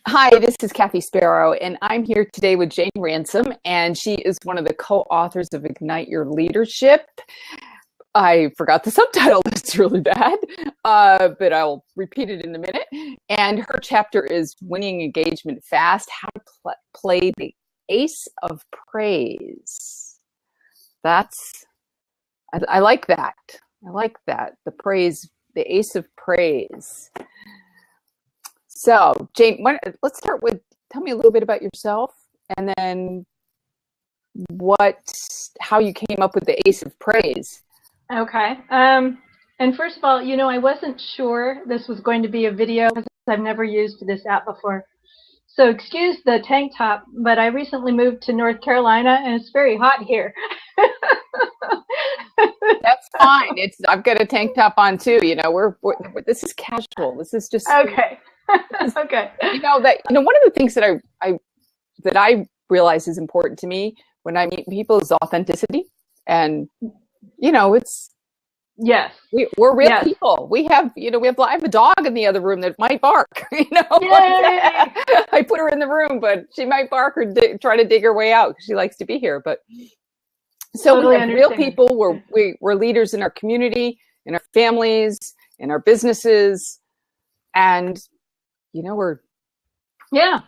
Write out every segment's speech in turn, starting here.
Hi, this is Kathy Sparrow, and I'm here today with Jane Ransom, and she is one of the co-authors of Ignite Your Leadership. I forgot the subtitle, it's really bad, but I'll repeat it in a minute. And her chapter is Winning Engagement Fast, How to Play the Ace of Praise. I like that. I like that, the praise, the ace of praise. So, Jane, let's start with, tell me a little bit about yourself, and then how you came up with the Ace of Praise. Okay. And first of all, I wasn't sure this was going to be a video because I've never used this app before. So excuse the tank top, but I recently moved to North Carolina and it's very hot here. That's fine. I've got a tank top on too. This is casual. This is just okay. Okay. One of the things that I realize is important to me when I meet people is authenticity, and it's yes, we're real people. I have a dog in the other room that might bark. Yay! I put her in the room, but she might bark or try to dig her way out because she likes to be here. But so totally we have real people. We're leaders in our community, in our families, in our businesses, and yeah.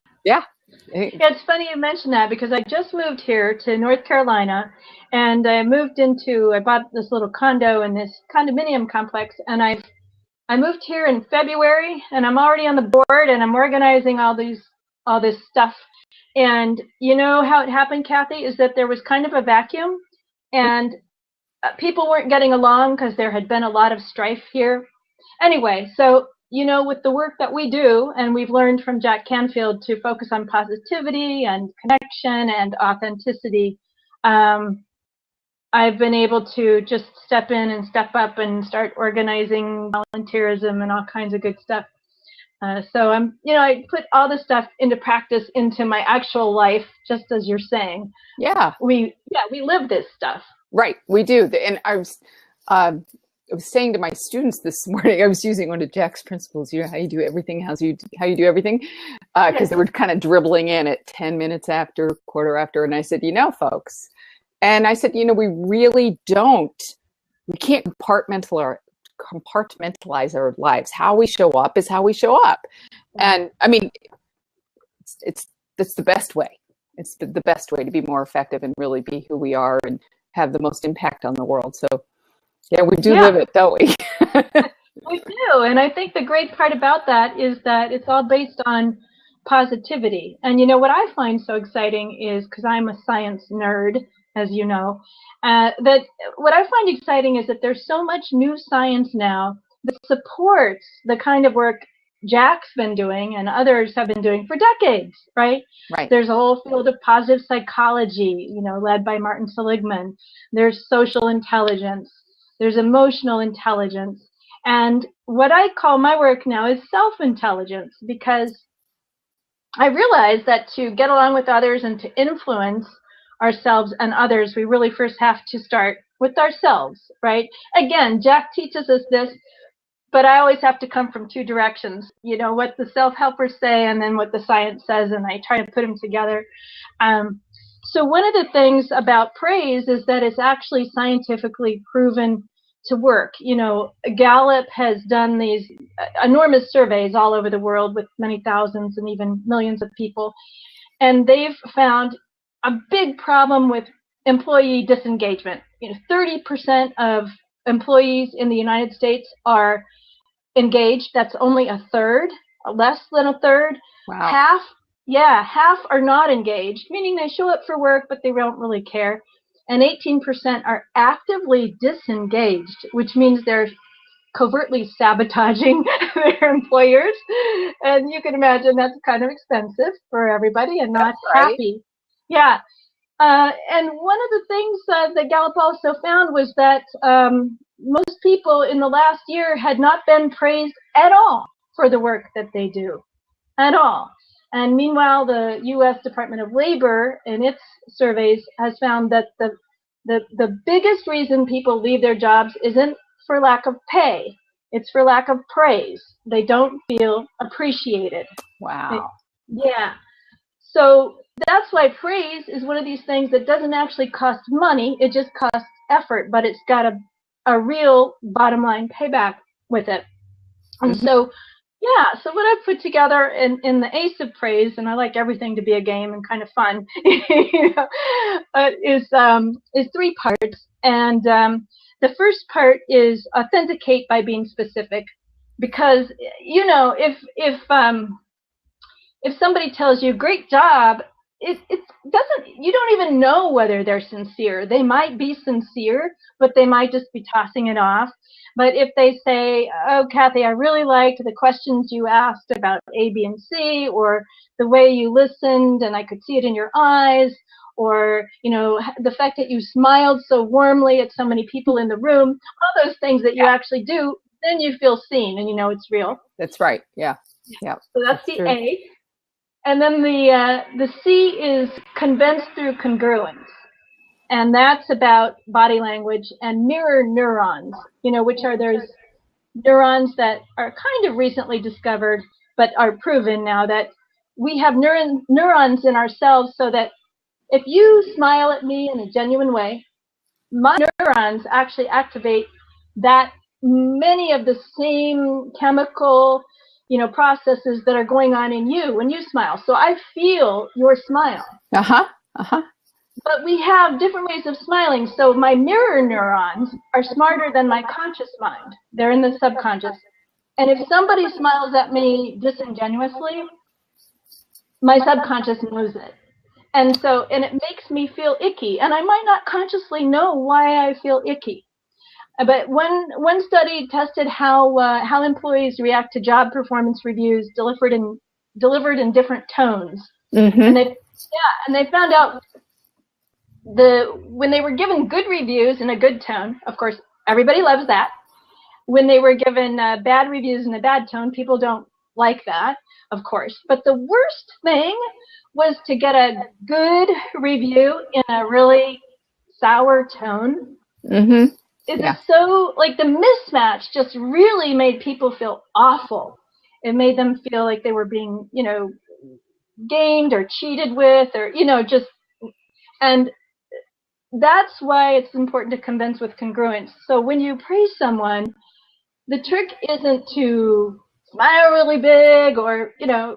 It's funny you mention that because I just moved here to North Carolina, and I bought this little condo in this condominium complex, and I moved here in February, and I'm already on the board, and I'm organizing all this stuff. And you know how it happened, Kathy, is that there was kind of a vacuum, and people weren't getting along because there had been a lot of strife here. Anyway, so with the work that we do, and we've learned from Jack Canfield to focus on positivity and connection and authenticity, I've been able to just step in and step up and start organizing volunteerism and all kinds of good stuff. So I put all this stuff into practice into my actual life, just as you're saying. Yeah. We live this stuff. Right, we do. And I was saying to my students this morning, I was using one of Jack's principles, how you do everything, how you do everything, because they were kind of dribbling in at 10 minutes after, quarter after. And I said, folks, and I said, we really we can't compartmentalize our lives. How we show up is how we show up. And I mean, that's the best way. It's the best way to be more effective and really be who we are and have the most impact on the world. So yeah, we do live it, don't we? We do. And I think the great part about that is that it's all based on positivity. And what I find so exciting is, because I'm a science nerd, as you know, that what I find exciting is that there's so much new science now that supports the kind of work Jack's been doing and others have been doing for decades, right? Right. There's a whole field of positive psychology, led by Martin Seligman. There's social intelligence. There's emotional intelligence. And what I call my work now is self-intelligence, because I realize that to get along with others and to influence ourselves and others, we really first have to start with ourselves, right? Again, Jack teaches us this, but I always have to come from two directions, what the self-helpers say and then what the science says, and I try to put them together. So one of the things about praise is that it's actually scientifically proven to work. Gallup has done these enormous surveys all over the world with many thousands and even millions of people, and they've found a big problem with employee disengagement. 30% of employees in the United States are engaged. That's only a third, less than a third. Wow. Half are not engaged, meaning they show up for work, but they don't really care. And 18% are actively disengaged, which means they're covertly sabotaging their employers. And you can imagine that's kind of expensive for everybody and not happy. Yeah. And one of the things that Gallup also found was that most people in the last year had not been praised at all for the work that they do, at all. And meanwhile, the U.S. Department of Labor in its surveys has found that the biggest reason people leave their jobs isn't for lack of pay. It's for lack of praise. They don't feel appreciated. Wow. Yeah. So that's why praise is one of these things that doesn't actually cost money. It just costs effort, but it's got a real bottom line payback with it. And Mm-hmm. so, yeah, so what I've put together in the Ace of Praise, and I like everything to be a game and kind of fun, is three parts. And the first part is authenticate by being specific. Because, if somebody tells you great job, it doesn't, you don't even know whether they're sincere. They might be sincere, but they might just be tossing it off. But if they say, oh, Kathy, I really liked the questions you asked about A, B, and C, or the way you listened and I could see it in your eyes, or, the fact that you smiled so warmly at so many people in the room, all those things that you Yeah, actually do, then you feel seen and you know it's real. that's right. Yeah. Yeah. So that's That's the true. A. And then the C is convince through congruence, and that's about body language and mirror neurons. Which are those neurons that are kind of recently discovered, but are proven now that we have neurons in ourselves, so that if you smile at me in a genuine way, my neurons actually activate that many of the same chemical processes that are going on in you when you smile. So I feel your smile. Uh-huh. Uh-huh. But we have different ways of smiling. So my mirror neurons are smarter than my conscious mind. They're in the subconscious. And if somebody smiles at me disingenuously, my subconscious knows it. And it makes me feel icky. And I might not consciously know why I feel icky. But one study tested how employees react to job performance reviews delivered in different tones, and Mm-hmm. they found out when they were given good reviews in a good tone, of course everybody loves that. When they were given bad reviews in a bad tone, people don't like that, of course. But the worst thing was to get a good review in a really sour tone. Mm-hmm. It is Yeah. so, like, the mismatch just really made people feel awful. It made them feel like they were being, gamed or cheated with, or, just, and that's why it's important to convince with congruence. So when you praise someone, the trick isn't to smile really big or,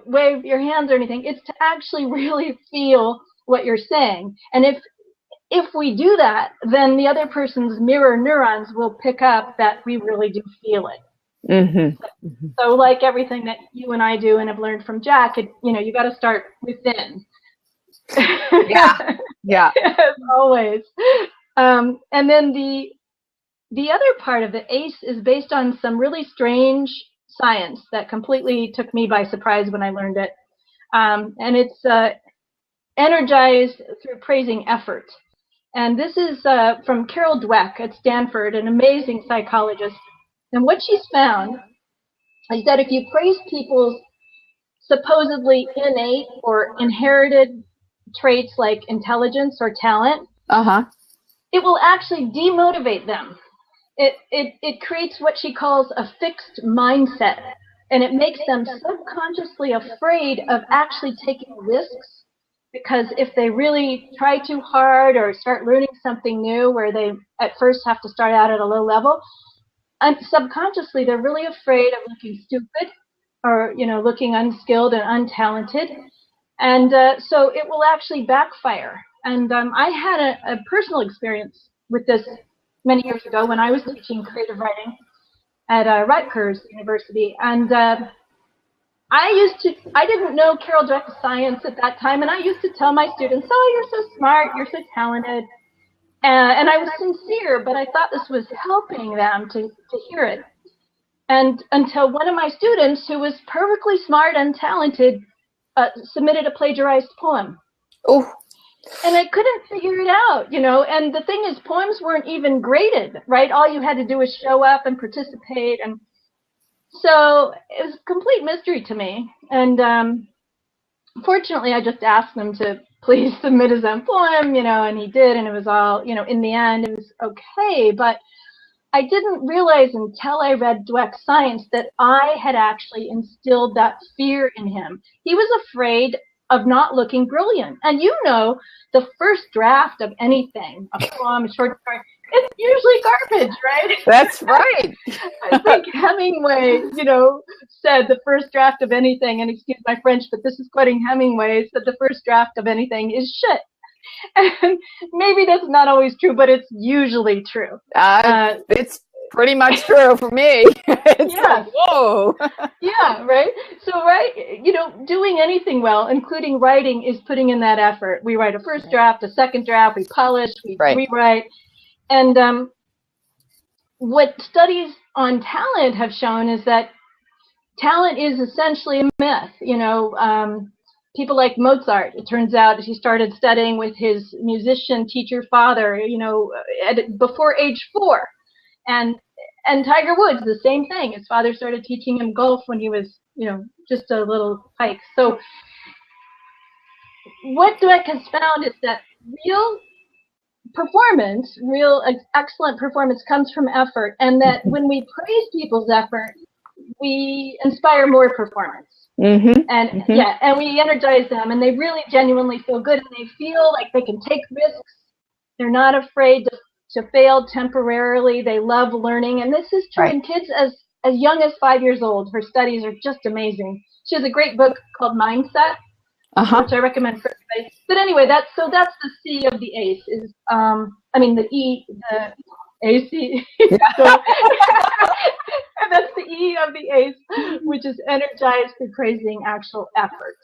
wave your hands or anything. It's to actually really feel what you're saying. And if we do that, then the other person's mirror neurons will pick up that we really do feel it. Mm-hmm. Mm-hmm. So like everything that you and I do and have learned from Jack, you got to start within. Yeah. Yeah. As always. And then the other part of the ACE is based on some really strange science that completely took me by surprise when I learned it. And it's energized through praising effort. And this is from Carol Dweck at Stanford, an amazing psychologist. And what she's found is that if you praise people's supposedly innate or inherited traits like intelligence or talent, Uh-huh. it will actually demotivate them. It creates what she calls a fixed mindset, and it makes them subconsciously afraid of actually taking risks, because if they really try too hard or start learning something new where they at first have to start out at a low level, and subconsciously they're really afraid of looking stupid or looking unskilled and untalented, and so it will actually backfire. And I had a personal experience with this many years ago when I was teaching creative writing at Rutgers University, and I didn't know Carol Dweck's science at that time, and I used to tell my students, "Oh, you're so smart, you're so talented," and I was sincere, but I thought this was helping them to hear it. And until one of my students, who was perfectly smart and talented, submitted a plagiarized poem. Oh. And I couldn't figure it out, and the thing is, poems weren't even graded, right? All you had to do was show up and participate, and so it was a complete mystery to me. And fortunately, I just asked him to please submit his own poem, and he did, and it was all, in the end, it was okay. But I didn't realize until I read Dweck's Science that I had actually instilled that fear in him. He was afraid of not looking brilliant. And the first draft of anything, a poem, a short story, it's usually garbage, right? That's right. I think Hemingway, said the first draft of anything, and excuse my French, but this is quoting Hemingway, said the first draft of anything is shit. And maybe that's not always true, but it's usually true. It's pretty much true for me. It's like, whoa. Yeah, right? So, doing anything well, including writing, is putting in that effort. We write a first draft, a second draft, we polish, we rewrite. And what studies on talent have shown is that talent is essentially a myth. People like Mozart, it turns out he started studying with his musician teacher father, before age 4. And Tiger Woods, the same thing. His father started teaching him golf when he was, just a little hike. So what Dweck has found is that real performance, excellent performance comes from effort, and that when we praise people's effort, we inspire more performance. Mm-hmm. And and we energize them, and they really genuinely feel good, and they feel like they can take risks. They're not afraid to fail temporarily. They love learning, and this is true in kids as young as 5 years old. Her studies are just amazing. She has a great book called Mindset, which I recommend for everybody. But anyway, that's the C of the ACE is the E, the AC. And that's the E of the ACE, which is energized through praising actual effort.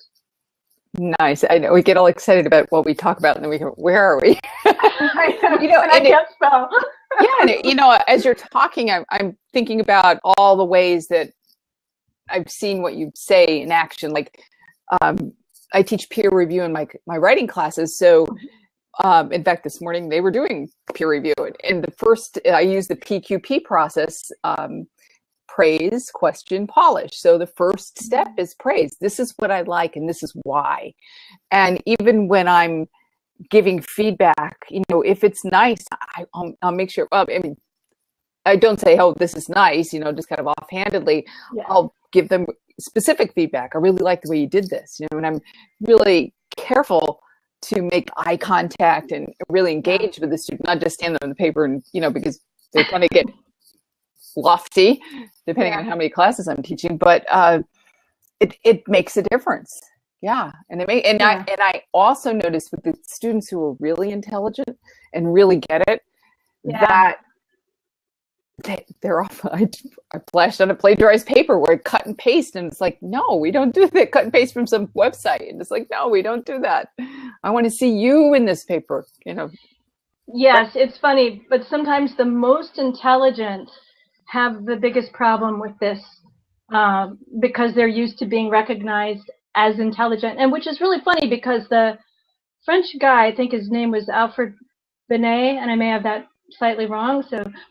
Nice. I know we get all excited about what we talk about, and then we go, "Where are we?" I can't spell. And as you're talking, I'm thinking about all the ways that I've seen what you say in action. Like, I teach peer review in my writing classes, so. In fact, this morning they were doing peer review, and the first I use the PQP process. Praise, question, polish. So the first step is praise. This is what I like, and this is why. And even when I'm giving feedback, if it's nice, I'll make sure. I don't say, "Oh, this is nice," just kind of offhandedly. Yeah. I'll give them specific feedback. I really like the way you did this, and I'm really careful to make eye contact and really engage with the student, not just stand on the paper and because they kind of get lofty depending on how many classes I'm teaching, but it makes a difference. Yeah. And I also noticed with the students who are really intelligent and really get it, that they're off. I flashed on a plagiarized paper where I cut and paste, and it's like, no, we don't do that. Cut and paste from some website. And it's like, no, we don't do that. I want to see you in this paper, Yes, it's funny, but sometimes the most intelligent have the biggest problem with this because they're used to being recognized as intelligent, and which is really funny because the French guy, I think his name was Alfred Binet, and I may have that slightly wrong.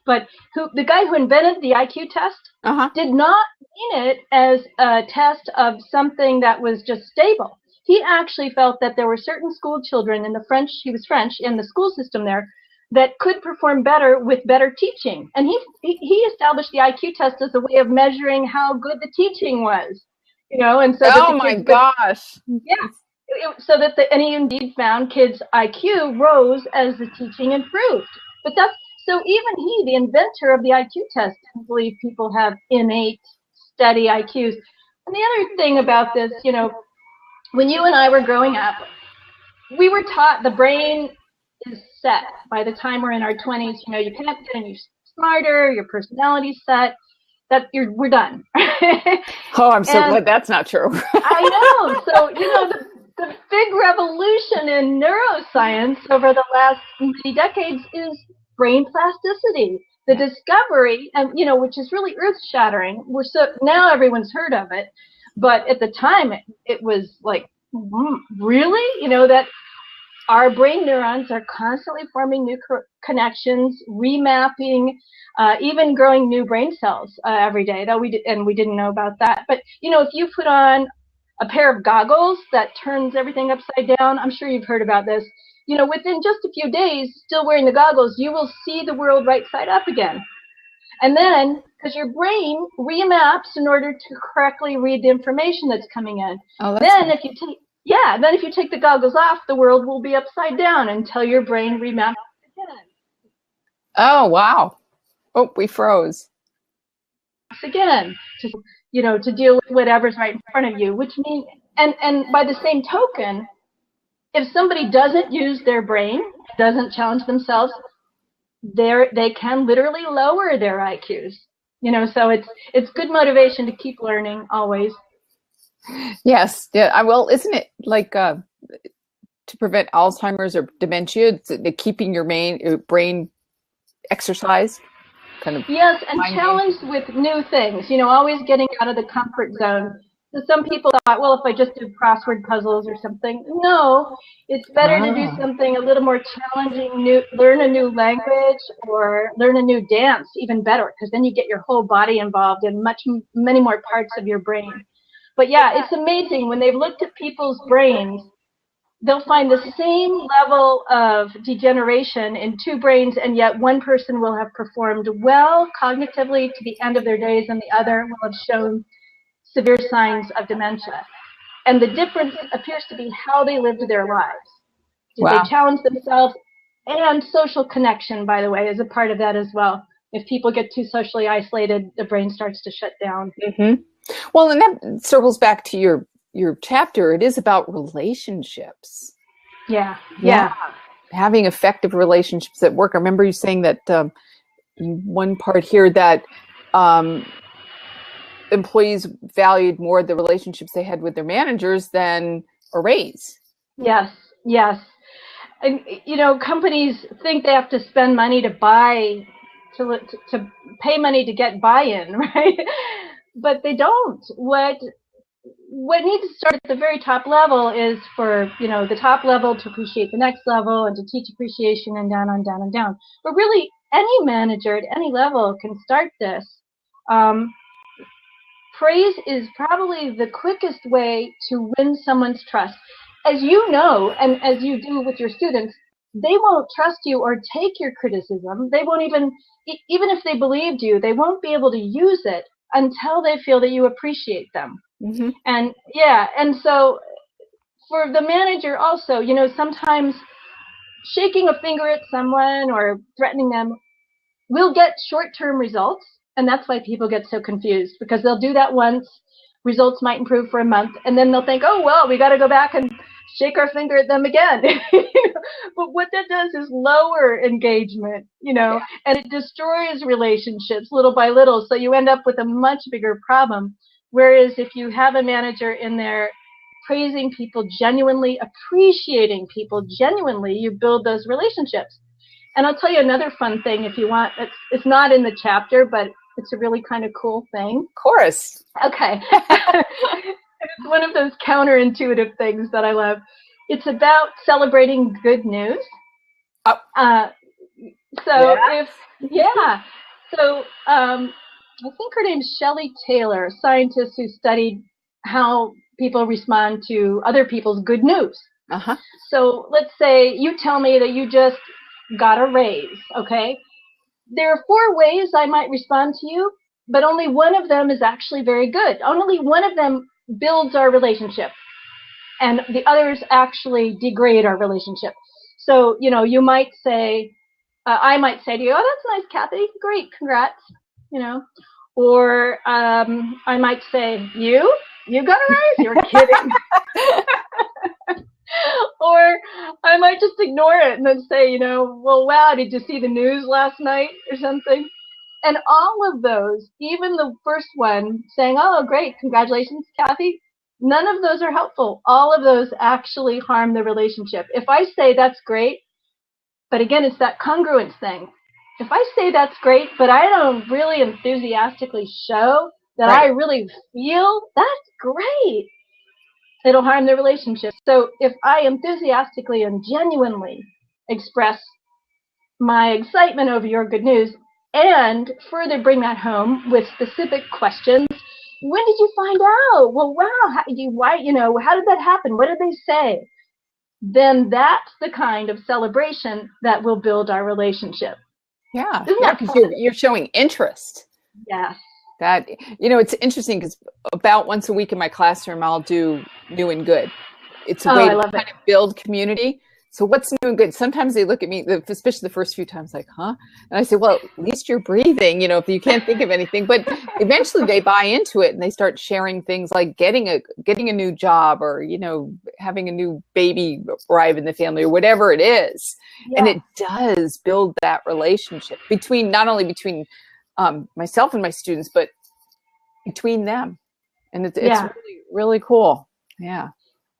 But the guy who invented the IQ test did not mean it as a test of something that was just stable. He actually felt that there were certain school children he was French, in the school system there, that could perform better with better teaching. And he established the IQ test as a way of measuring how good the teaching was, and so. Oh my gosh. Yeah. So that and he indeed found kids' IQ rose as the teaching improved. But so even he, the inventor of the IQ test, didn't believe people have innate, steady IQs. And the other thing about this, when you and I were growing up, we were taught the brain is set by the time we're in our 20s. You can't get any smarter, your personality's set, we're done. Oh, I'm so glad that's not true. I know. So, the big revolution in neuroscience over the last many decades is brain plasticity, the discovery, and which is really earth-shattering. Now everyone's heard of it, but at the time it was like, really, that our brain neurons are constantly forming new connections, remapping, even growing new brain cells every day. Though we didn't know about that. But if you put on a pair of goggles that turns everything upside down, I'm sure you've heard about this. Within just a few days, still wearing the goggles, you will see the world right side up again. And then, because your brain remaps in order to correctly read the information that's coming in. Oh, then if you take the goggles off, the world will be upside down until your brain remaps again. Oh, wow. Oh, we froze. Again, to deal with whatever's right in front of you, which means, and by the same token, if somebody doesn't use their brain, doesn't challenge themselves, they can literally lower their IQs. So it's good motivation to keep learning always. Yes. Yeah. Well, isn't it like to prevent Alzheimer's or dementia, keeping your brain exercised? Kind of. Yes, and challenged with new things, always getting out of the comfort zone. So some people thought, well, if I just do crossword puzzles or something. No, it's better to do something a little more challenging, learn a new language or learn a new dance, even better, because then you get your whole body involved in many more parts of your brain. But yeah, it's amazing when they've looked at people's brains, they'll find the same level of degeneration in two brains, and yet one person will have performed well cognitively to the end of their days, and the other will have shown severe signs of dementia. And the difference appears to be how they lived their lives. Did they challenge themselves? And social connection, by the way, is a part of that as well. If people get too socially isolated, the brain starts to shut down. Mm-hmm. Well, and that circles back to your chapter. It is about relationships. Yeah. Having effective relationships at work. I remember you saying that one part here that employees valued more the relationships they had with their managers than a raise. Yes. And, companies think they have to spend money to pay money to get buy-in, right? But they don't. What needs to start at the very top level is for, the top level to appreciate the next level and to teach appreciation and down and down and down. But really, any manager at any level can start this. Praise is probably the quickest way to win someone's trust. As you know, and as you do with your students, they won't trust you or take your criticism. They won't even if they believed you, they won't be able to use it until they feel that you appreciate them. Mm-hmm. And so for the manager also, sometimes shaking a finger at someone or threatening them will get short-term results. And that's why people get so confused, because they'll do that once, results might improve for a month, and then they'll think, oh, well, we got to go back and shake our finger at them again. But what that does is lower engagement, and it destroys relationships little by little. So you end up with a much bigger problem. Whereas if you have a manager in there praising people genuinely, appreciating people genuinely, you build those relationships. And I'll tell you another fun thing if you want. It's not in the chapter, but it's a really kind of cool thing. Of course. Okay. It's one of those counterintuitive things that I love. It's about celebrating good news. Oh. I think her name's Shelley Taylor, a scientist who studied how people respond to other people's good news. Uh-huh. So let's say you tell me that you just got a raise, okay? There are 4 ways I might respond to you, but only one of them is actually very good. Only one of them builds our relationship, and the others actually degrade our relationship. So, you might say, I might say to you, oh, that's nice, Kathy. Great, congrats, Or I might say, you got a raise? You're kidding. Or I might just ignore it and then say, well, wow, did you see the news last night or something? And all of those, even the first one saying, oh, great, congratulations, Kathy, none of those are helpful. All of those actually harm the relationship. If I say that's great, but again, it's that congruence thing. If I say that's great, but I don't really enthusiastically show that I really feel, that's great. It'll harm the relationship. So if I enthusiastically and genuinely express my excitement over your good news and further bring that home with specific questions, when did you find out? Well, wow, how did that happen? What did they say? Then that's the kind of celebration that will build our relationship. Yeah, Isn't yeah, that because fun? you're showing interest. Yes. That, it's interesting because about once a week in my classroom, I'll do new and good. It's a Oh, way I to love it. kind of build community. So what's new and good? Sometimes they look at me, especially the first few times, like, huh? And I say, well, at least you're breathing, if you can't think of anything. But eventually they buy into it and they start sharing things like getting a new job, or, having a new baby arrive in the family, or whatever it is. And Yeah. it does build that relationship between, not only between myself and my students, but between them. And it's Yeah. really, really cool. Yeah.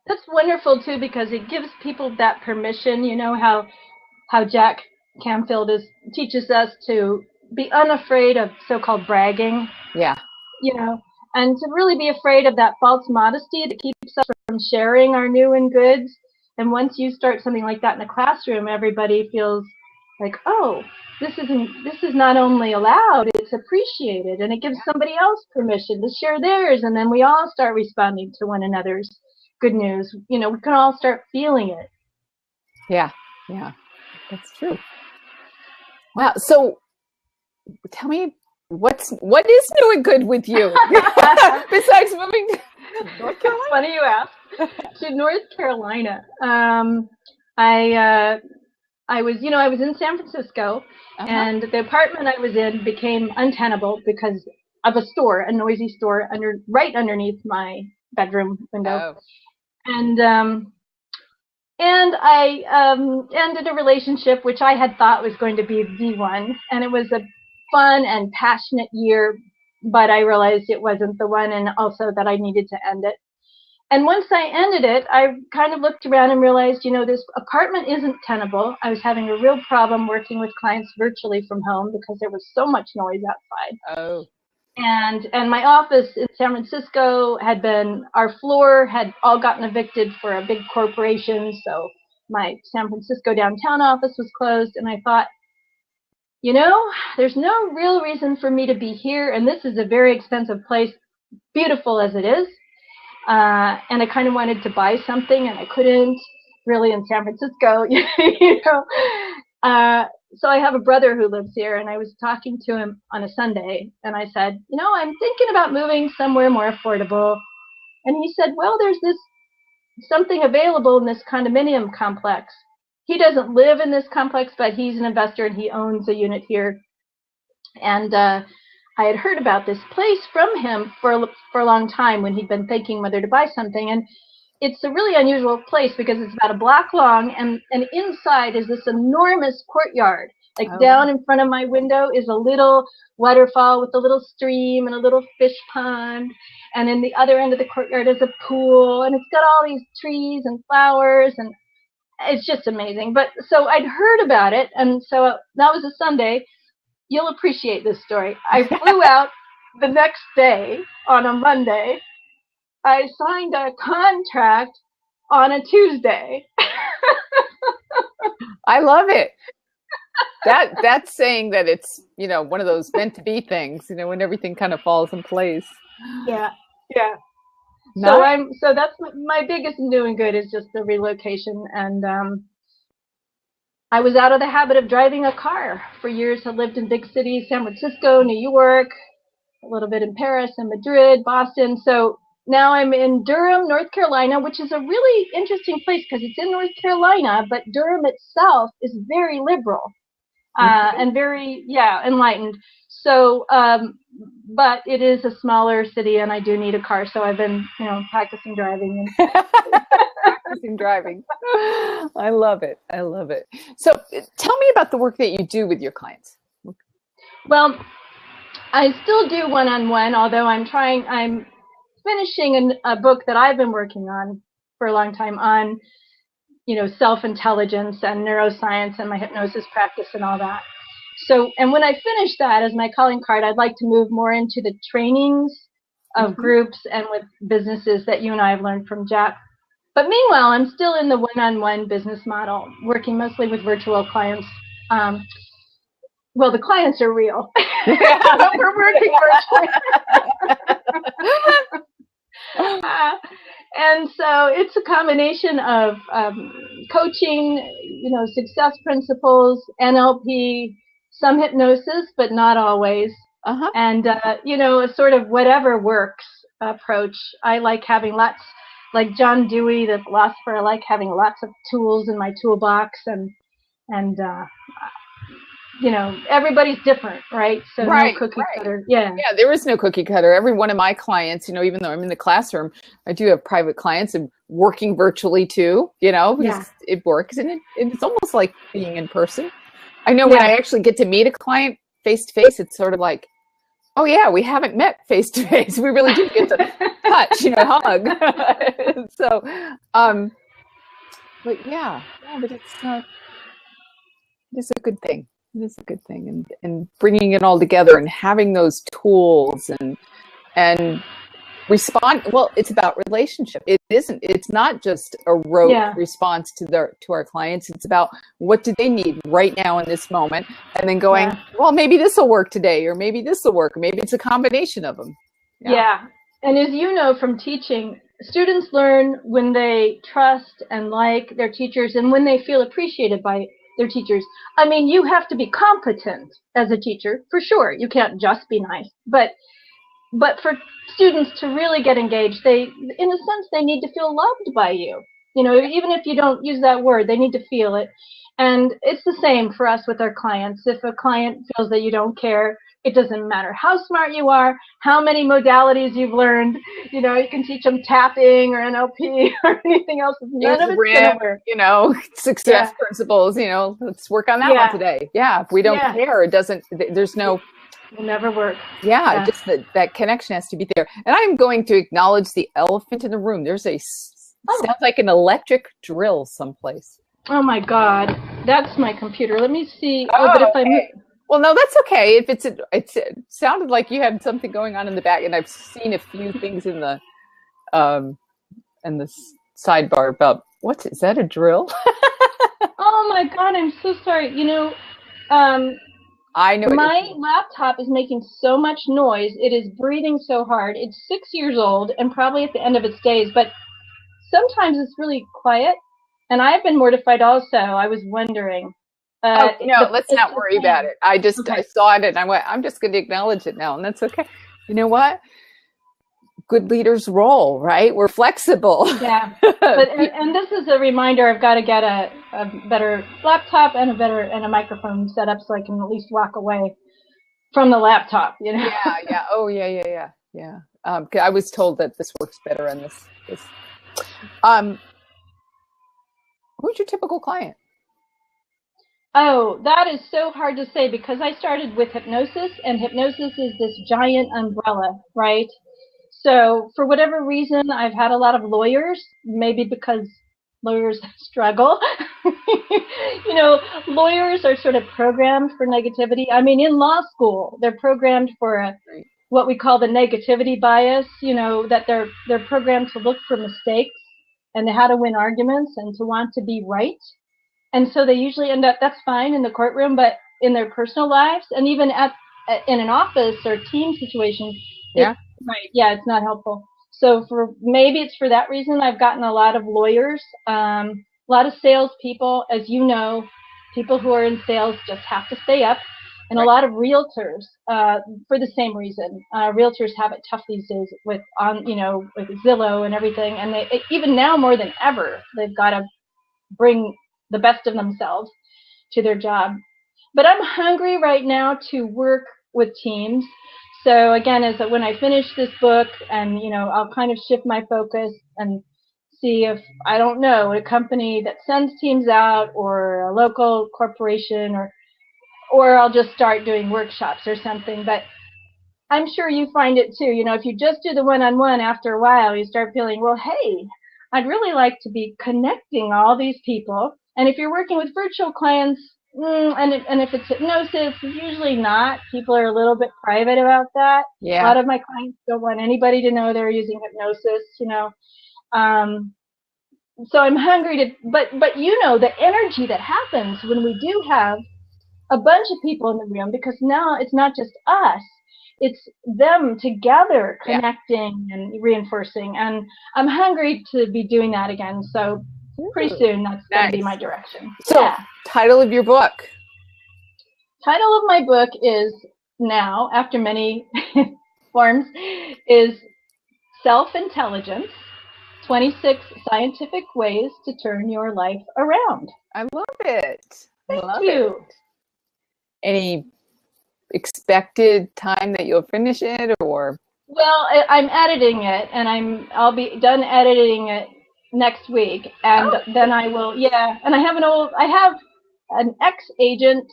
That's wonderful too, because it gives people that permission. You know how Jack Canfield teaches us to be unafraid of so-called bragging, Yeah. you know, and to really be afraid of that false modesty that keeps us from sharing our new and goods. And once you start something like that in the classroom, everybody feels like, oh, this is not only allowed, it's appreciated, and it gives somebody else permission to share theirs, and then we all start responding to one another's good news. We can all start feeling it. Yeah. Yeah. That's true. Wow. So tell me, what is new and good with you besides moving to North Carolina? Funny you ask. To North Carolina. I was in San Francisco, and the apartment I was in became untenable because of a noisy store right underneath my bedroom window. Oh. And I ended a relationship which I had thought was going to be the one, and it was a fun and passionate year, but I realized it wasn't the one, and also that I needed to end it. And once I ended it, I kind of looked around and realized, this apartment isn't tenable. I was having a real problem working with clients virtually from home because there was so much noise outside. Oh. And my office in San Francisco our floor had all gotten evicted for a big corporation, so my San Francisco downtown office was closed, and I thought, there's no real reason for me to be here, and this is a very expensive place, beautiful as it is. And I kind of wanted to buy something, and I couldn't really in San Francisco, So I have a brother who lives here, and I was talking to him on a Sunday, and I said, I'm thinking about moving somewhere more affordable. And he said, well, there's something available in this condominium complex. He doesn't live in this complex, but he's an investor, and he owns a unit here. And I had heard about this place from him for a long time when he'd been thinking whether to buy something. And it's a really unusual place because it's about a block long, and inside is this enormous courtyard. Down in front of my window is a little waterfall with a little stream and a little fish pond. And in the other end of the courtyard is a pool, and it's got all these trees and flowers, and it's just amazing. But so I'd heard about it, and so that was a Sunday. You'll appreciate this story. I flew out the next day on a Monday. I signed a contract on a Tuesday. I love it. That's saying that it's, one of those meant to be things, when everything kind of falls in place. Yeah. Yeah. Nice. So that's my biggest new and good is just the relocation. And I was out of the habit of driving a car for years. I lived in big cities, San Francisco, New York, a little bit in Paris and Madrid, Boston. So now I'm in Durham, North Carolina, which is a really interesting place because it's in North Carolina, but Durham itself is very liberal and very, enlightened. So, but it is a smaller city, and I do need a car. So I've been, practicing driving. Practicing driving. I love it. I love it. So tell me about the work that you do with your clients. Well, I still do one-on-one, although I'm finishing a book that I've been working on for a long time on, self-intelligence and neuroscience and my hypnosis practice and all that. So, and when I finish that as my calling card, I'd like to move more into the trainings of groups and with businesses that you and I have learned from Jack. But meanwhile, I'm still in the one-on-one business model, working mostly with virtual clients. Well, the clients are real. But we're working virtually. And so it's a combination of coaching, success principles, NLP, some hypnosis, but not always. Uh-huh. And, a sort of whatever works approach. I like having lots, like John Dewey, the philosopher, I like having lots of tools in my toolbox, and everybody's different, right? So Right, no cookie right. cutter. Yeah. Yeah, there is no cookie cutter. Every one of my clients, even though I'm in the classroom, I do have private clients and working virtually too, because it works, and it's almost like being in person. I know when I actually get to meet a client face to face, it's sort of like, oh yeah, we haven't met face to face. We really do get to touch, hug. So, but but it's a good thing. It is a good thing, and bringing it all together and having those tools and respond. Well, it's about relationship. It's not just a rote response to our clients. It's about what do they need right now in this moment, and then going, well, maybe this will work today, or maybe this will work. Maybe it's a combination of them. Yeah. And as you know from teaching, students learn when they trust and like their teachers, and when they feel appreciated by their teachers. I mean, you have to be competent as a teacher, for sure. You can't just be nice. But for students to really get engaged, in a sense, they need to feel loved by you. Even if you don't use that word, they need to feel it. And it's the same for us with our clients. If a client feels that you don't care, it doesn't matter how smart you are, how many modalities you've learned. You can teach them tapping or NLP or anything else. None of it's going to work. Success principles, let's work on that one today. Yeah, if we don't care, there's no... It'll never work. Yeah, just that connection has to be there. And I'm going to acknowledge the elephant in the room. There's sounds like an electric drill someplace. Oh my God, that's my computer. Let me see. But if well, no, that's okay. If it sounded like you had something going on in the back, and I've seen a few things in the sidebar about is that a drill? Oh my God, I'm so sorry. I know my laptop is making so much noise. It is breathing so hard. It's 6 years old and probably at the end of its days, but sometimes it's really quiet. And I've been mortified also. I was wondering. Let's not worry about it. I saw it and I went, I'm just going to acknowledge it now. And that's okay. You know what? Good leaders roll, right? We're flexible. Yeah. And this is a reminder. I've got to get a better laptop and a microphone set up so I can at least walk away from the laptop, Yeah. Oh, yeah. I was told that this works better on this. Who's your typical client? Oh, that is so hard to say because I started with hypnosis, and hypnosis is this giant umbrella, right? So for whatever reason, I've had a lot of lawyers, maybe because lawyers struggle. Lawyers are sort of programmed for negativity. I mean, in law school, they're programmed for what we call the negativity bias, that they're programmed to look for mistakes and how to win arguments and to want to be right. And so they usually end up, that's fine in the courtroom, but in their personal lives and even in an office or team situation, it's not helpful. So maybe it's for that reason I've gotten a lot of lawyers, a lot of salespeople, as you know, people who are in sales just have to stay up, and a lot of realtors for the same reason. Realtors have it tough these days with Zillow and everything, and they even now more than ever they've got to bring the best of themselves to their job. But I'm hungry right now to work with teams. So again, when I finish this book, and I'll kind of shift my focus and see if, I don't know, a company that sends teams out, or a local corporation, or I'll just start doing workshops or something. But I'm sure you find it too. If you just do the one-on-one, after a while, you start feeling, well, hey, I'd really like to be connecting all these people. And if you're working with virtual clients, and if it's hypnosis, usually not. People are a little bit private about that. Yeah. A lot of my clients don't want anybody to know they're using hypnosis, So I'm hungry but the energy that happens when we do have a bunch of people in the room, because now it's not just us, it's them together connecting and reinforcing. And I'm hungry to be doing that again. So pretty soon that's going to be my direction. So title of your book? title of my book is now, after many forms, is Self-Intelligence, 26 Scientific Ways to Turn Your Life Around. I love it. Thank you. Any expected time that you'll finish it, or? Well, I'm editing it, and I'll be done editing it next week, and then I will. Yeah, and I have an ex-agent,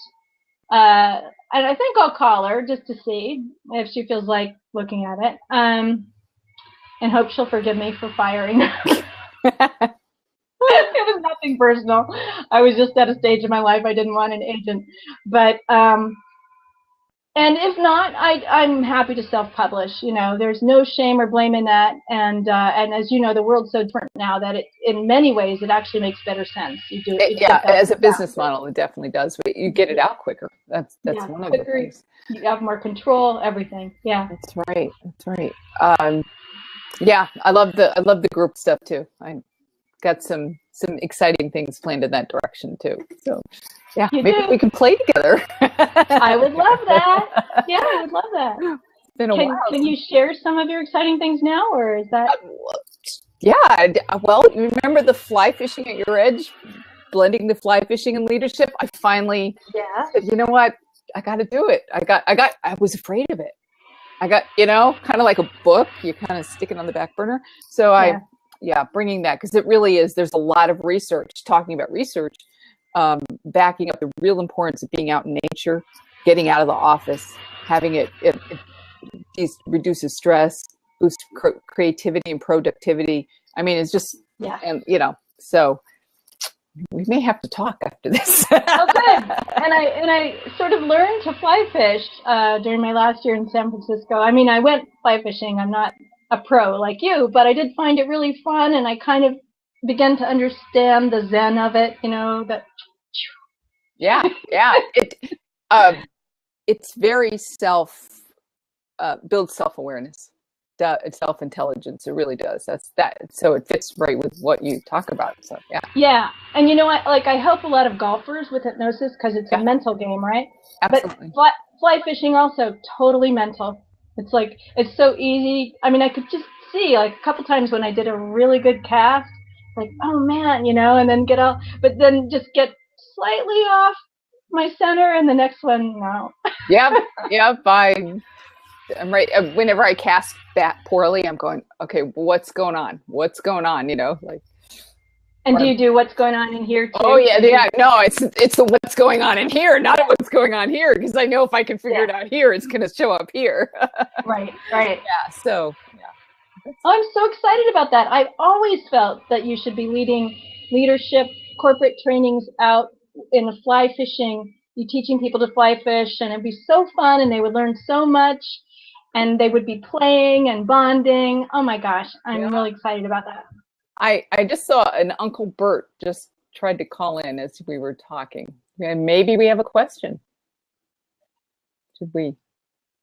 and I think I'll call her just to see if she feels like looking at it, and hope she'll forgive me for firing her. It was nothing personal. I was just at a stage in my life I didn't want an agent, but and if not, I'm happy to self-publish. You know, there's no shame or blame in that. And as you know, the world's so different now that in many ways, it actually makes better sense. You do it. Yeah, as a business model, it definitely does. But you get it out quicker. That's one of the things. You have more control. Everything. Yeah. That's right. That's right. Yeah, I love the group stuff too. I got some exciting things planned in that direction too. So. Yeah, maybe we can play together. I would love that. Yeah, I would love that. It's been a while. Can you share some of your exciting things now, or is that? Yeah, well, you remember the fly fishing at your edge, blending the fly fishing and leadership? I finally said, you know what? I got to do it. I was afraid of it. I got, kind of like a book, you kind of stick it on the back burner. So bringing that, because it really is, there's a lot of research, talking about research, backing up the real importance of being out in nature, getting out of the office, having it reduces stress, boosts creativity and productivity. I mean, it's just, and so we may have to talk after this. Oh, good. And I sort of learned to fly fish during my last year in San Francisco. I mean, I went fly fishing. I'm not a pro like you, but I did find it really fun, and I kind of began to understand the zen of it, that. Yeah. It's very builds self-awareness, self-intelligence. It really does. So it fits right with what you talk about. So yeah. And you know what, like, I help a lot of golfers with hypnosis because it's a mental game, right? Absolutely. But fly fishing also totally mental. It's like, it's so easy. I mean, I could just see, like, a couple times when I did a really good cast, like, oh man, and then but then just get slightly off my center, and the next one, no. Yeah. I'm right. Whenever I cast that poorly, I'm going, okay, what's going on? Like. And do you do what's going on in here too? Oh yeah. No, it's the what's going on in here, not what's going on here, because I know if I can figure it out here, it's going to show up here. Right. Yeah. So. I'm so excited about that. I've always felt that you should be leading leadership, corporate trainings out in the fly fishing. You're teaching people to fly fish, and it'd be so fun, and they would learn so much, and they would be playing and bonding. Oh my gosh, I'm really excited about that. I just saw an Uncle Bert just tried to call in as we were talking, and maybe we have a question. Should we?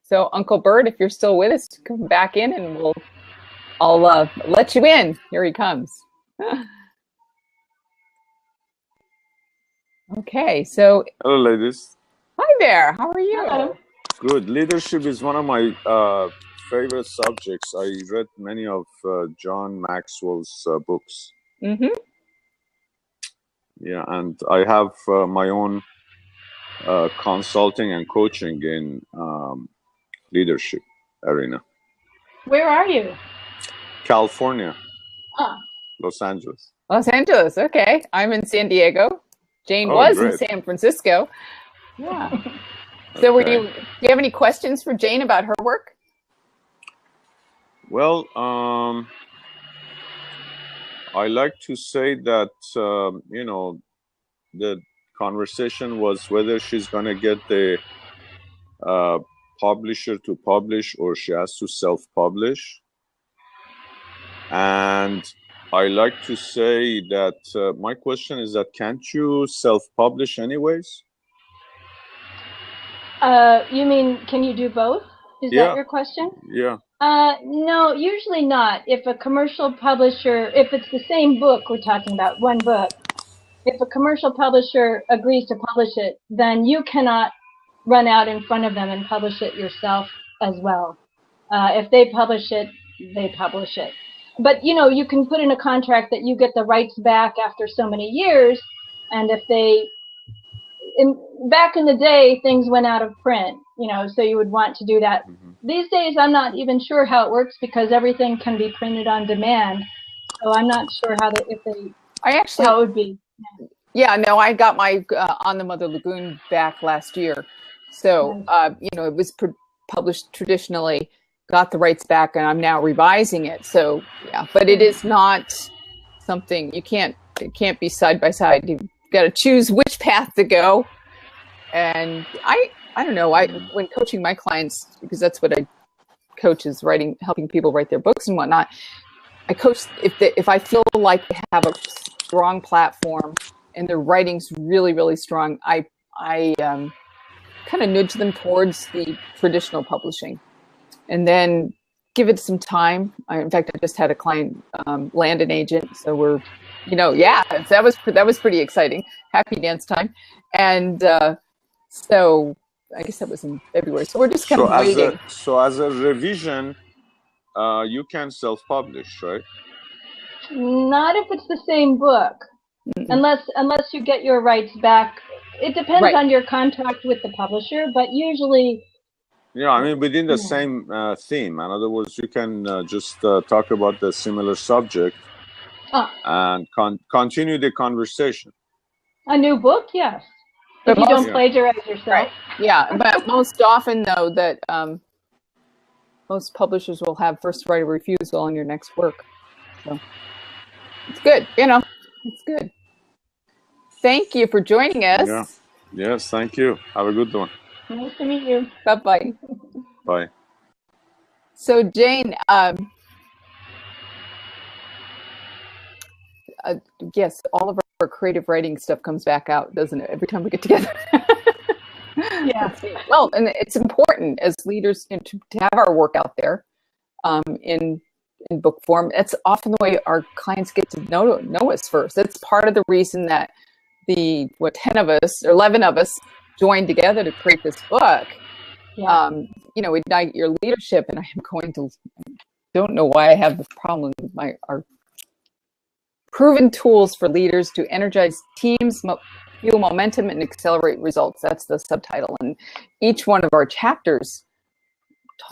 So Uncle Bert, if you're still with us, come back in, and I'll let you in. Here he comes. Okay, so. Hello, ladies. Hi there. How are you? Hello. Good. Leadership is one of my favorite subjects. I read many of John Maxwell's books. Mm-hmm. Yeah, and I have my own consulting and coaching in leadership arena. Where are you? California. Huh. Los Angeles. Los Angeles. Okay. I'm in San Diego. Jane was great. in San Francisco. Yeah. So do you have any questions for Jane about her work? Well, I like to say that, the conversation was whether she's going to get the publisher to publish or she has to self-publish. And I like to say that my question is that can't you self-publish anyways? You mean, can you do both? Is that your question? Yeah. No, usually not. If a commercial publisher, if it's the same book we're talking about, one book, if a commercial publisher agrees to publish it, then you cannot run out in front of them and publish it yourself as well. If they publish it, they publish it. But, you know, you can put in a contract that you get the rights back after so many years, and if they, back in the day, things went out of print, you know, so you would want to do that. These days, I'm not even sure how it works because everything can be printed on demand. So I'm not sure how how it would be. Yeah, no, I got my On the Mother Lagoon back last year. So, you know, it was published traditionally, got the rights back, and I'm now revising it. So, yeah, but it is not something it can't be side by side. You've got to choose which path to go. And I don't know, when coaching my clients, because that's what I coach, is helping people write their books and whatnot. I coach if I feel like they have a strong platform and their writing's really, really strong, I kind of nudge them towards the traditional publishing, and then give it some time. In fact, I just had a client land an agent, so we're, you know, yeah, that was pretty exciting. Happy dance time, and so I guess that was in February. So we're just kind of waiting. So as a revision, you can self-publish, right? Not if it's the same book, unless you get your rights back. It depends on your contract with the publisher, but usually. Yeah, I mean, within the same theme. In other words, you can just talk about the similar subject and continue the conversation. A new book, yes. If you don't plagiarize yourself. Right. Yeah, but most often, though, that most publishers will have first right of refusal on your next work. So it's good, you know, it's good. Thank you for joining us. Yeah. Yes, thank you. Have a good one. Nice to meet you. Bye-bye. Bye. So, Jane, yes, all of our creative writing stuff comes back out, doesn't it? Every time we get together. Yeah. Well, and it's important as leaders to have our work out there in book form. It's often the way our clients get to know us first. That's part of the reason that 10 of us or 11 of us joined together to create this book. Yeah. You know, Ignite Your Leadership, and don't know why I have this problem with our proven tools for leaders to energize teams, fuel momentum, and accelerate results. That's the subtitle, and each one of our chapters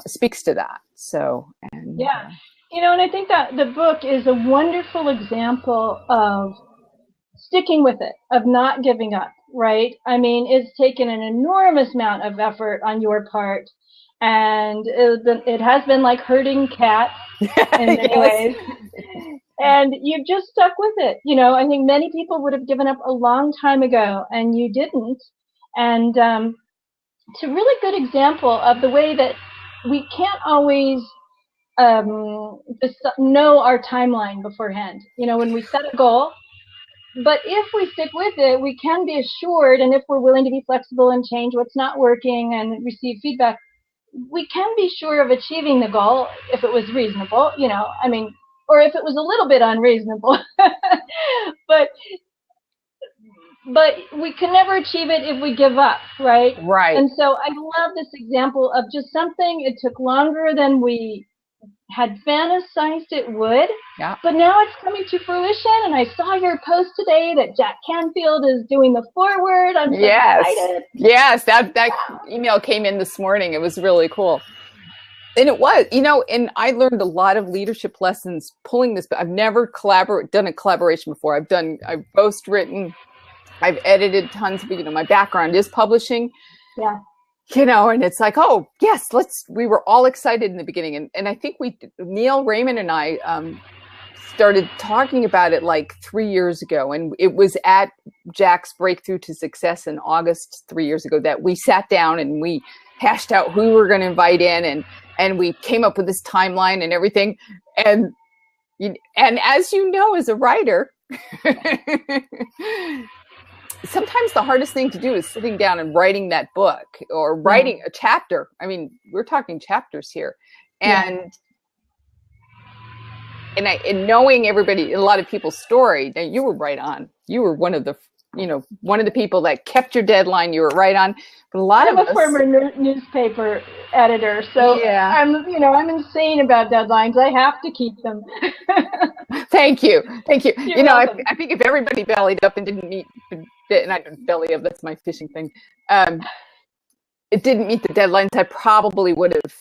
speaks to that. So, and yeah, you know, and I think that the book is a wonderful example of sticking with it, of not giving up, right? I mean, it's taken an enormous amount of effort on your part, and it has been like herding cats in many ways. And you've just stuck with it. You know, I think many people would have given up a long time ago, and you didn't. And it's a really good example of the way that we can't always just know our timeline beforehand. You know, when we set a goal, but if we stick with it, we can be assured, and if we're willing to be flexible and change what's not working and receive feedback, we can be sure of achieving the goal if it was reasonable, you know, I mean, or if it was a little bit unreasonable. but we can never achieve it if we give up, right? Right. And so I love this example of just something, it took longer than we had fantasized it would, but now it's coming to fruition. And I saw your post today that Jack Canfield is doing the foreword. I'm so excited. Yes, that email came in this morning. It was really cool. And it was, you know, and I learned a lot of leadership lessons pulling this. I've never done a collaboration before. I've ghostwritten, I've edited tons of, you know, my background is publishing. Yeah. You know, and it's like, oh, yes, we were all excited in the beginning. And I think Neil Raymond and I started talking about it like 3 years ago. And it was at Jack's Breakthrough to Success in August 3 years ago that we sat down and we hashed out who we were going to invite in. And we came up with this timeline and everything. And as you know, as a writer, sometimes the hardest thing to do is sitting down and writing that book or writing a chapter. I mean, we're talking chapters here. And knowing everybody, a lot of people's story, now you were right on. You were one of the one of the people that kept your deadline. You were right on. But a lot I'm of a former newspaper editor, so yeah. I'm insane about deadlines. I have to keep them. Thank you. You're welcome. I think if everybody bellied up and didn't meet, and I don't belly up, that's my fishing thing. It didn't meet the deadlines. I probably would have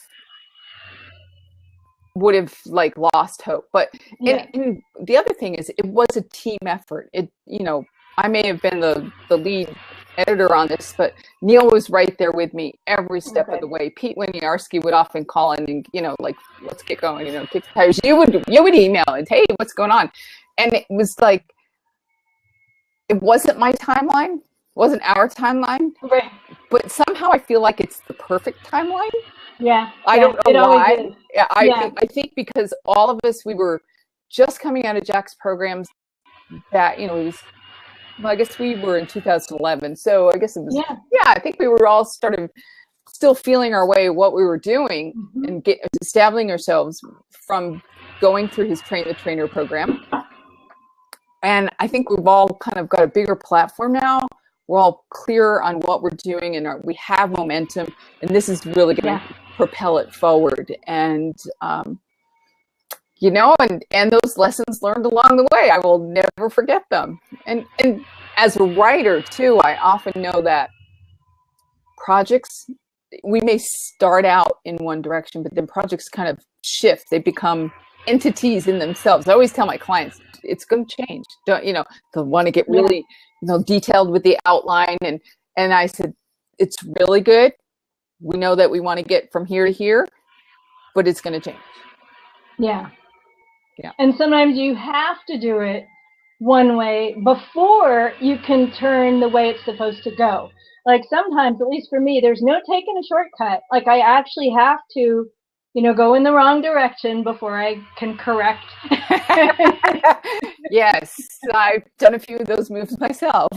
like lost hope. But and the other thing is, it was a team effort. I may have been the lead editor on this, but Neil was right there with me every step of the way. Pete Winiarski would often call in and, like, let's get going, kick the tires. You would email and, hey, what's going on? And it was like, it wasn't my timeline, wasn't our timeline, right. But somehow I feel like it's the perfect timeline. Yeah. I don't know why. I think because all of us, we were just coming out of Jack's programs that, it was, well, I guess we were in 2011. So I guess it was, I think we were all sort of still feeling our way what we were doing and establishing ourselves from going through his Train the Trainer program. And I think we've all kind of got a bigger platform now. We're all clear on what we're doing and we have momentum. And this is really going to propel it forward. And, and those lessons learned along the way, I will never forget them. And as a writer too, I often know that projects, we may start out in one direction, but then projects kind of shift. They become entities in themselves. I always tell my clients, it's going to change. They'll want to get really, detailed with the outline. And I said, it's really good. We know that we want to get from here to here, but it's going to change. Yeah. And sometimes you have to do it one way before you can turn the way it's supposed to go. Like sometimes, at least for me, there's no taking a shortcut. Like I actually have to, go in the wrong direction before I can correct. Yes, I've done a few of those moves myself.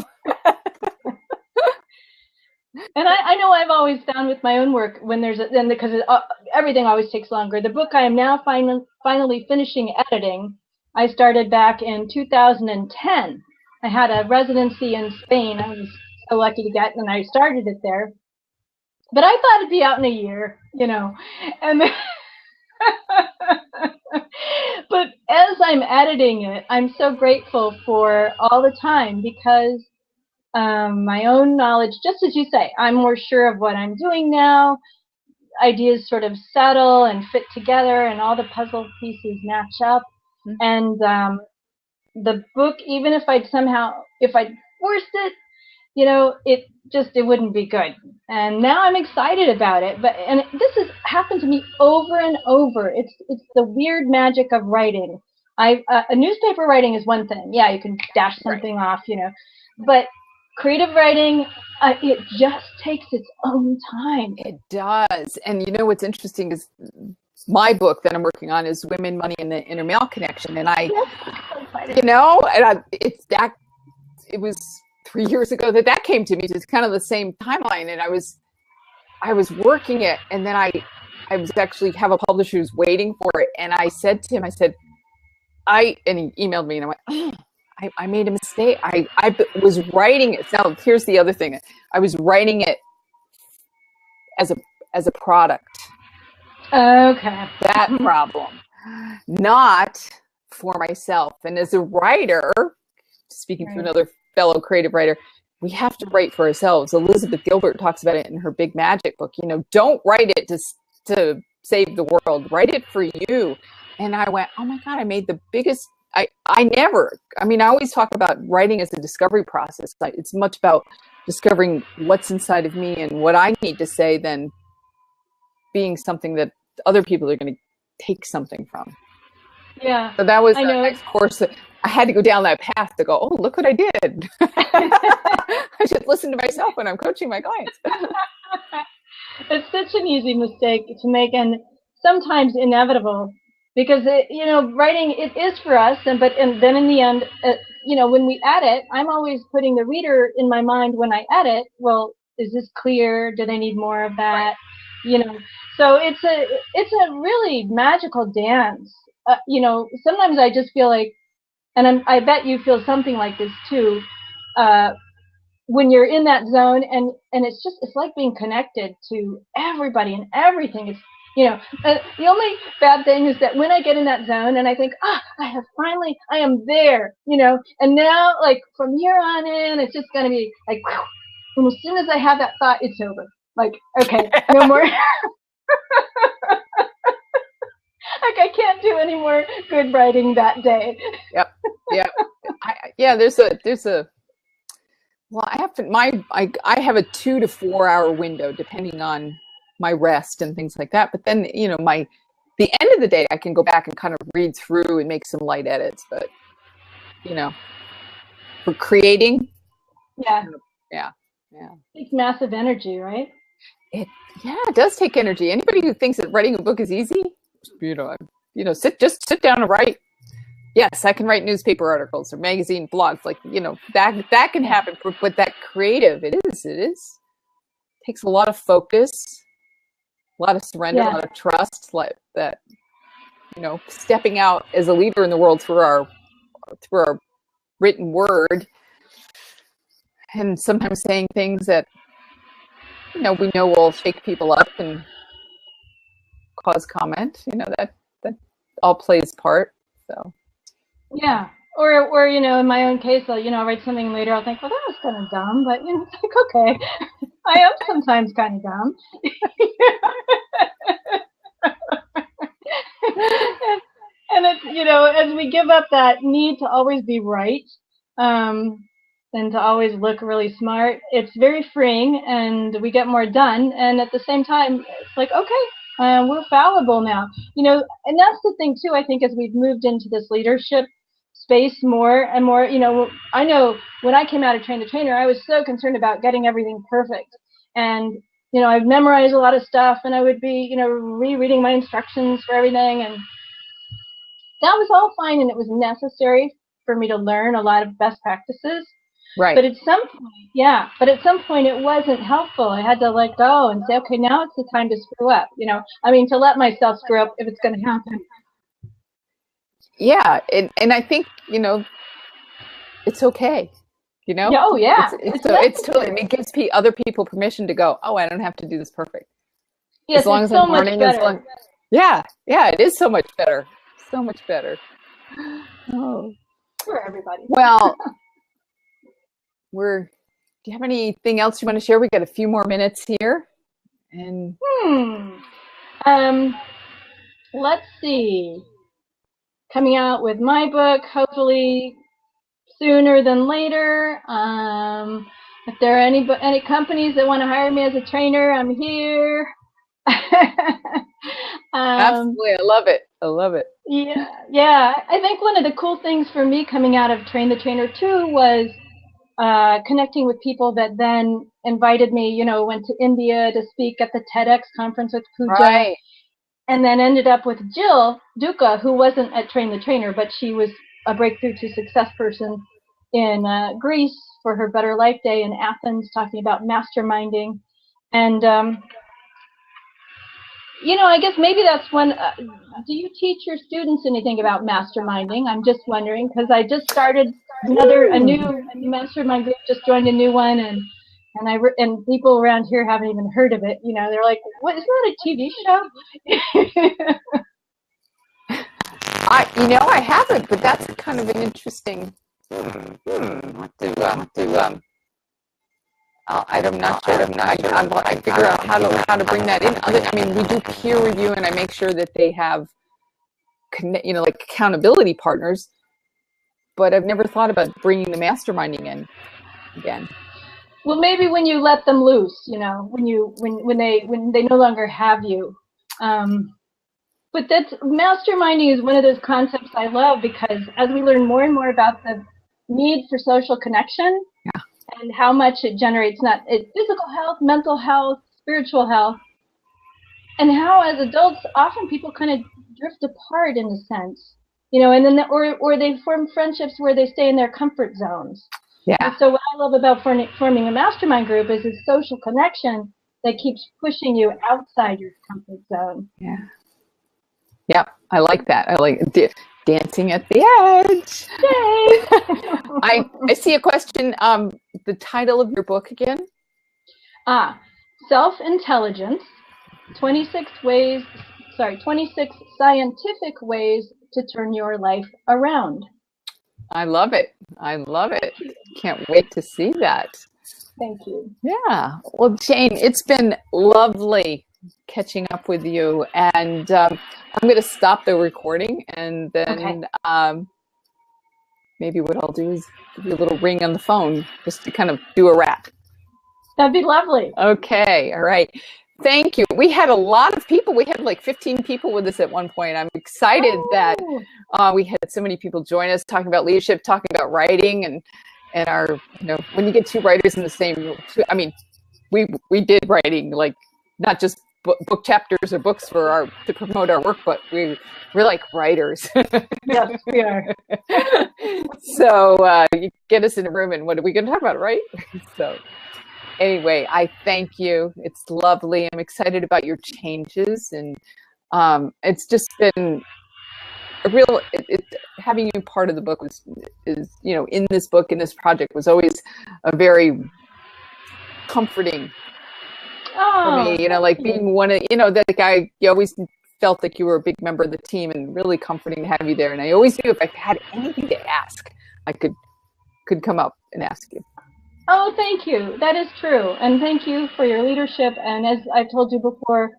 And I know I've always found with my own work when because everything always takes longer. The book I am now finally finishing editing, I started back in 2010. I had a residency in Spain. I was so lucky to get, and I started it there. But I thought it'd be out in a year, and then but as I'm editing it, I'm so grateful for all the time because my own knowledge, just as you say, I'm more sure of what I'm doing now. Ideas sort of settle and fit together, and all the puzzle pieces match up. And the book, even if I'd forced it, it wouldn't be good. And now I'm excited about it. And this has happened to me over and over. It's the weird magic of writing. A newspaper writing is one thing. Yeah, you can dash something off, but creative writing, it just takes its own time. It does. And what's interesting is my book that I'm working on is Women, Money, and the Inner Male Connection. And it was 3 years ago that came to me. It's kind of the same timeline. And I was working it, and then I was actually have a publisher who's waiting for it. And I said to him, and he emailed me, and I went, I made a mistake. I was writing it. Now, here's the other thing. I was writing it as a product. Okay. That problem. Not for myself. And as a writer, speaking to another fellow creative writer, we have to write for ourselves. Elizabeth Gilbert talks about it in her Big Magic book. Don't write it to save the world. Write it for you. And I went, oh my God, I made the biggest. I always talk about writing as a discovery process. It's much about discovering what's inside of me and what I need to say than being something that other people are going to take something from. Yeah. So that was the next course. I had to go down that path to go, oh, look what I did. I should listen to myself when I'm coaching my clients. It's such an easy mistake to make, and sometimes inevitable. Because writing, it is for us, and then in the end, when we edit, I'm always putting the reader in my mind when I edit. Well, is this clear? Do they need more of that? So it's a really magical dance. Sometimes I just feel like, and I bet you feel something like this too. when you're in that zone, and it's like being connected to everybody and everything. It's, the only bad thing is that when I get in that zone and I think, I am there, and now, like, from here on in, it's just going to be like, and as soon as I have that thought, it's over. Like, okay, no more. Like, I can't do any more good writing that day. Yep. Well, I have a 2 to 4 hour window depending on my rest and things like that. But then, the end of the day, I can go back and kind of read through and make some light edits. But, for creating. Yeah. Yeah. It's massive energy, right? It does take energy. Anybody who thinks that writing a book is easy, sit down and write. Yes, I can write newspaper articles or magazine blogs, like, that can happen, but that creative, it takes a lot of focus, a lot of surrender, a lot of trust, like that, stepping out as a leader in the world through our written word, and sometimes saying things that, we know will shake people up and cause comment, that all plays part, so. Yeah. Or in my own case, I'll write something later. I'll think, well, that was kind of dumb, but it's like, okay, I am sometimes kind of dumb. and it's, as we give up that need to always be right, and to always look really smart, it's very freeing, and we get more done. And at the same time, it's like, okay, we're fallible now, and that's the thing too. I think as we've moved into this leadership space more and more, I know when I came out of Train the Trainer, I was so concerned about getting everything perfect, and I've memorized a lot of stuff, and I would be rereading my instructions for everything, and that was all fine, and it was necessary for me to learn a lot of best practices. Right. But at some point, it wasn't helpful. I had to let go and say, okay, now it's the time to screw up. To let myself screw up if it's going to happen. Yeah, and I think it's okay. Yeah, oh yeah, it's totally. It gives other people permission to go, oh, I don't have to do this perfect. Yes, as long as I'm learning, yeah, it is so much better. So much better. Oh, for everybody. Well. Do you have anything else you want to share? We got a few more minutes here. And let's see. Coming out with my book, hopefully sooner than later. If there are any companies that want to hire me as a trainer, I'm here. Absolutely, I love it. Yeah. I think one of the cool things for me coming out of Train the Trainer too was connecting with people that then invited me, went to India to speak at the TEDx conference with Pooja. Right. And then ended up with Jill Duca, who wasn't at Train the Trainer, but she was a Breakthrough to Success person in Greece for her Better Life Day in Athens, talking about masterminding. And, I guess maybe that's one. Do you teach your students anything about masterminding? I'm just wondering, because I just started a new mastermind group, just joined a new one, and people around here haven't even heard of it. They're like, "What, isn't that a TV show?" I haven't, but that's kind of an interesting. I'm not sure. I figure out how to bring that in. We do peer review, and I make sure that they have, like accountability partners. But I've never thought about bringing the masterminding in again. Well, maybe when you let them loose, when they no longer have you. But masterminding is one of those concepts I love, because as we learn more and more about the need for social connection, and how much it generates, physical health, mental health, spiritual health, and how as adults often people kind of drift apart in a sense, and then or they form friendships where they stay in their comfort zones. Yeah. And so what I love about forming a mastermind group is this social connection that keeps pushing you outside your comfort zone. Yeah. Yeah, I like that. I like dancing at the edge. Yay! I see a question the title of your book again? Self-Intelligence, 26 scientific ways to turn your life around. I love it. I love it. Can't wait to see that. Thank you. Yeah. Well, Jane, it's been lovely catching up with you. And I'm going to stop the recording, and then maybe what I'll do is give you a little ring on the phone just to kind of do a wrap. That'd be lovely. Okay. All right. Thank you. We had a lot of people. We had like 15 people with us at one point. I'm excited that we had so many people join us talking about leadership, talking about writing, and our, when you get two writers in the same room, I mean, we did writing, like not just book chapters or books to promote our work, but we're like writers. Yes, we are. So you get us in a room, and what are we going to talk about, right? So anyway, I thank you. It's lovely. I'm excited about your changes, and it's just been a real. Having you part of the book is in this book, in this project, was always a very comforting for me. Like being one of that guy. You always felt like you were a big member of the team, and really comforting to have you there. And I always knew if I had anything to ask, I could come up and ask you. Oh, thank you. That is true. And thank you for your leadership. And as I've told you before,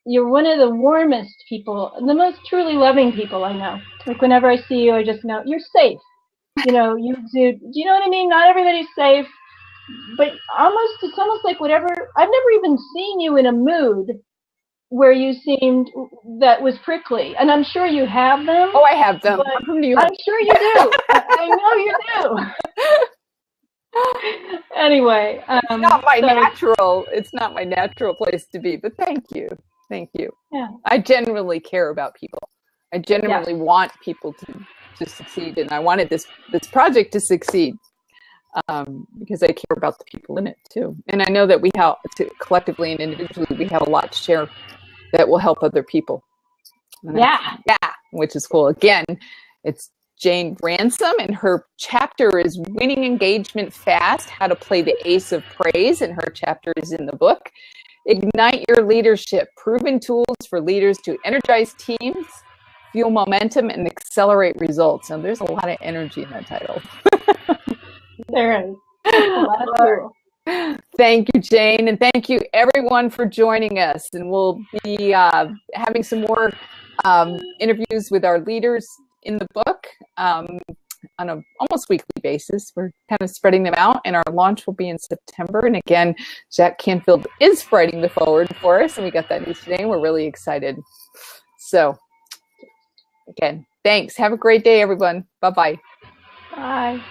you're one of the warmest people, the most truly loving people I know. Like whenever I see you, I just know you're safe. You know what I mean? Not everybody's safe, but it's almost like whatever. I've never even seen you in a mood where you seemed that was prickly. And I'm sure you have them. Oh, I have them. I'm sure you do. I know you do. Anyway, it's not my natural place to be, but thank you. Yeah. I genuinely care about people. I genuinely want people to succeed, and I wanted this project to succeed because I care about the people in it too. And I know that we have collectively and individually, we have a lot to share that will help other people. Yeah, which is cool. Again, it's Jane Ransom, and her chapter is Winning Engagement Fast, How to Play the Ace of Praise, and her chapter is in the book. Ignite Your Leadership, Proven Tools for Leaders to Energize Teams, Fuel Momentum, and Accelerate Results. And there's a lot of energy in that title. There is. A lot of power. Thank you, Jane, and thank you everyone for joining us. And we'll be having some more interviews with our leaders in the book on an almost weekly basis. We're kind of spreading them out, and our launch will be in September. And again, Jack Canfield is writing the forward for us, and we got that news today, and we're really excited. So again, thanks. Have a great day, everyone. Bye-bye. Bye.